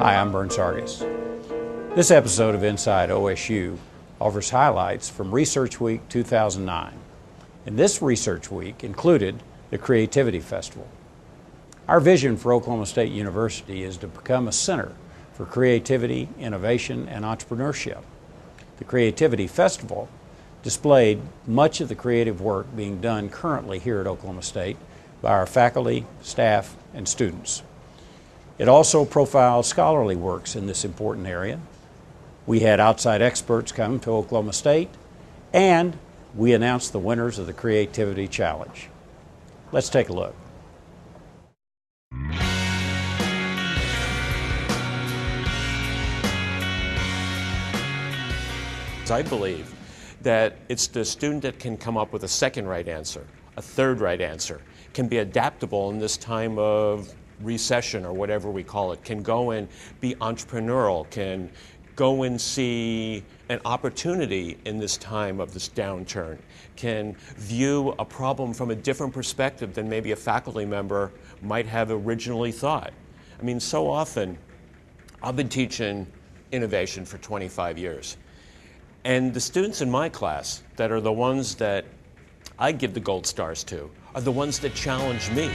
Hi, I'm Burns Hargis. This episode of Inside OSU offers highlights from Research Week 2009. And this Research Week included the Creativity Festival. Our vision for Oklahoma State University is to become a center for creativity, innovation, and entrepreneurship. The Creativity Festival displayed much of the creative work being done currently here at Oklahoma State by our faculty, staff, and students. It also profiled scholarly works in this important area. We had outside experts come to Oklahoma State, and we announced the winners of the Creativity Challenge. Let's take a look. I believe that it's the student that can come up with a second right answer, a third right answer, can be adaptable in this time of recession or whatever we call it, can go and be entrepreneurial, can go and see an opportunity in this time of this downturn, can view a problem from a different perspective than maybe a faculty member might have originally thought. I mean, so often, I've been teaching innovation for 25 years. And the students in my class that are the ones that I give the gold stars to are the ones that challenge me.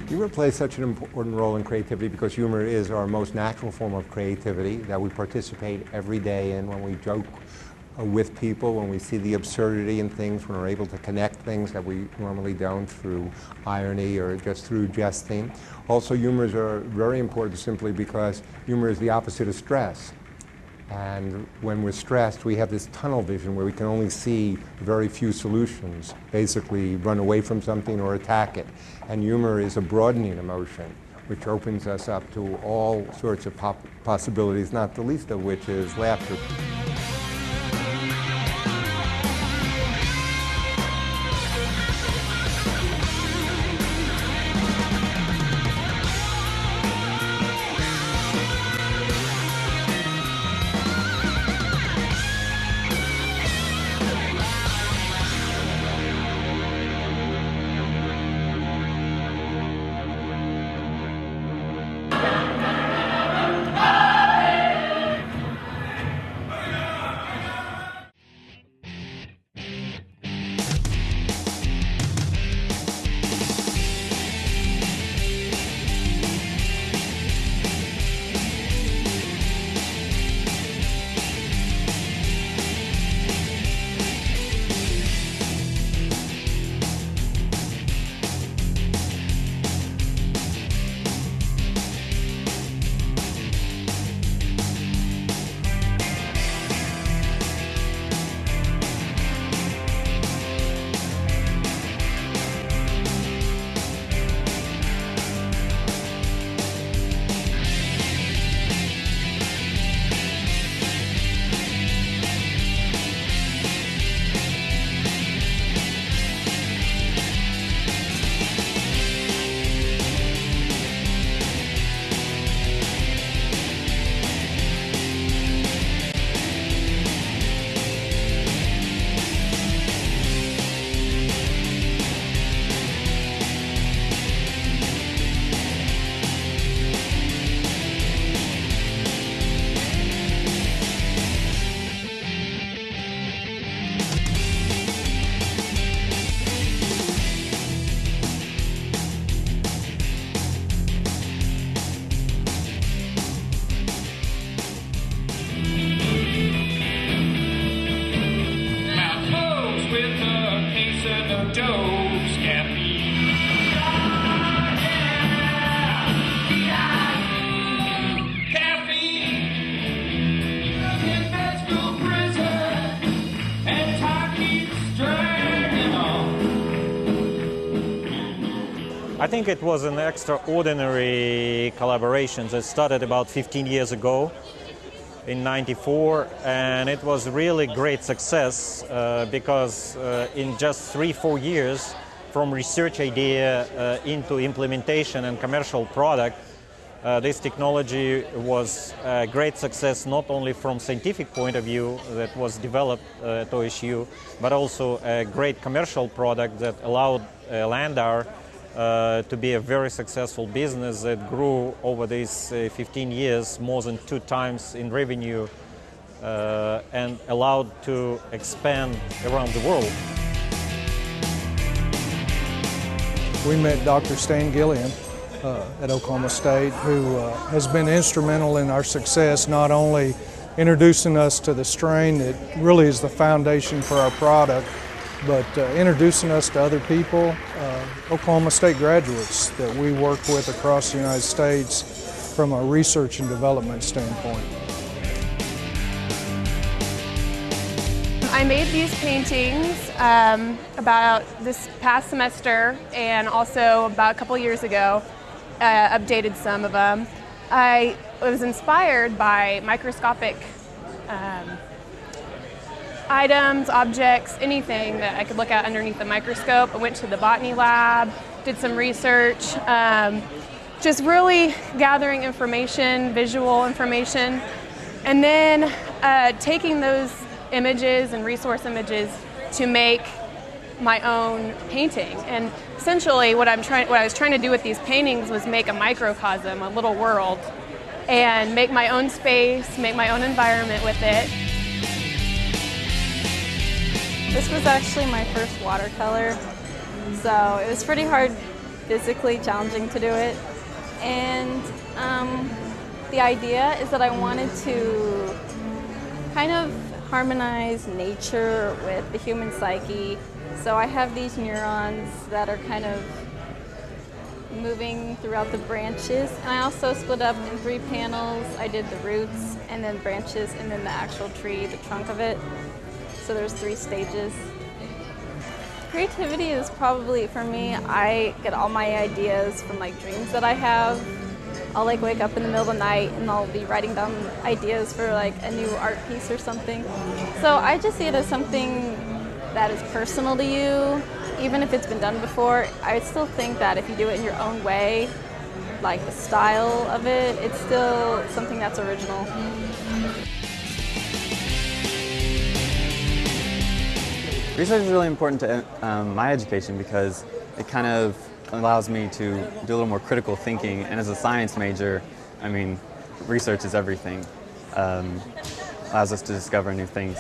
Humor plays such an important role in creativity because humor is our most natural form of creativity that we participate every day in when we joke with people, when we see the absurdity in things, when we're able to connect things that we normally don't through irony or just through jesting. Also, humors are very important simply because humor is the opposite of stress. And when we're stressed, we have this tunnel vision where we can only see very few solutions, basically run away from something or attack it. And humor is a broadening emotion, which opens us up to all sorts of possibilities, not the least of which is laughter. I think it was an extraordinary collaboration that started about 15 years ago. in '94, and it was really great success because in just 3-4 years, from research idea into implementation and commercial product, this technology was a great success, not only from scientific point of view that was developed at OSU, but also a great commercial product that allowed Landauer to be a very successful business that grew over these 15 years more than 2 times in revenue and allowed to expand around the world. We met Dr. Stan Gilliam at Oklahoma State, who has been instrumental in our success, not only introducing us to the strain that really is the foundation for our product, but introducing us to other people, Oklahoma State graduates that we work with across the United States from a research and development standpoint. I made these paintings about this past semester, and also about a couple years ago, updated some of them. I was inspired by microscopic items, objects, anything that I could look at underneath the microscope. I went to the botany lab, did some research, just really gathering information, visual information, and then taking those images and resource images to make my own painting. And essentially what I was trying to do with these paintings was make a microcosm, a little world, and make my own space, make my own environment with it. This was actually my first watercolor, so it was pretty hard, physically challenging to do it. And the idea is that I wanted to kind of harmonize nature with the human psyche. So I have these neurons that are kind of moving throughout the branches. And I also split up in 3 panels. I did the roots and then branches and then the actual tree, the trunk of it. So there's 3 stages. Creativity is probably, for me, I get all my ideas from like dreams that I have. I'll like wake up in the middle of the night and I'll be writing down ideas for like a new art piece or something. So I just see it as something that is personal to you. Even if it's been done before, I still think that if you do it in your own way, like the style of it, it's still something that's original. Research is really important to my education because it kind of allows me to do a little more critical thinking, and as a science major, I mean, research is everything. Allows us to discover new things.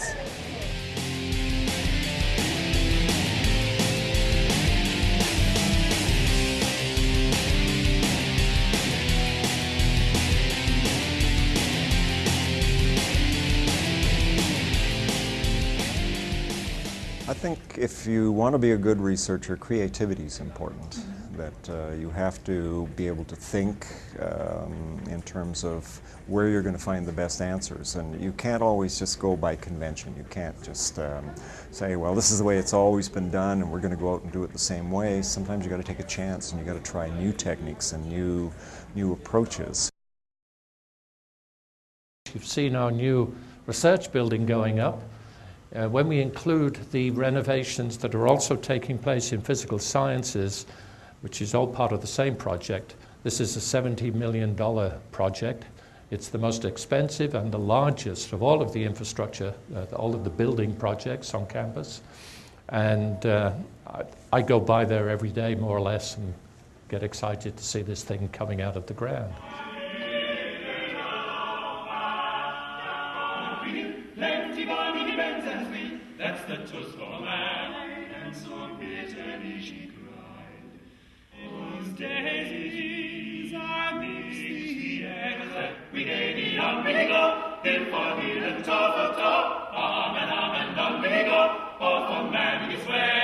I think if you want to be a good researcher, creativity is important. That you have to be able to think in terms of where you're going to find the best answers. And you can't always just go by convention. You can't just say, well, this is the way it's always been done and we're going to go out and do it the same way. Sometimes you got to take a chance and you got to try new techniques and new approaches. You've seen our new research building going up. When we include the renovations that are also taking place in physical sciences, which is all part of the same project, this is a $70 million project. It's the most expensive and the largest of all of the infrastructure, all of the building projects on campus. And I go by there every day, more or less, and get excited to see this thing coming out of the ground. That's the tooth for a man, and so bitterly she cried. Those daisies are mixed the eggs, we daily on we go, in for the top, amen, amen, on we go, oh, for man is well.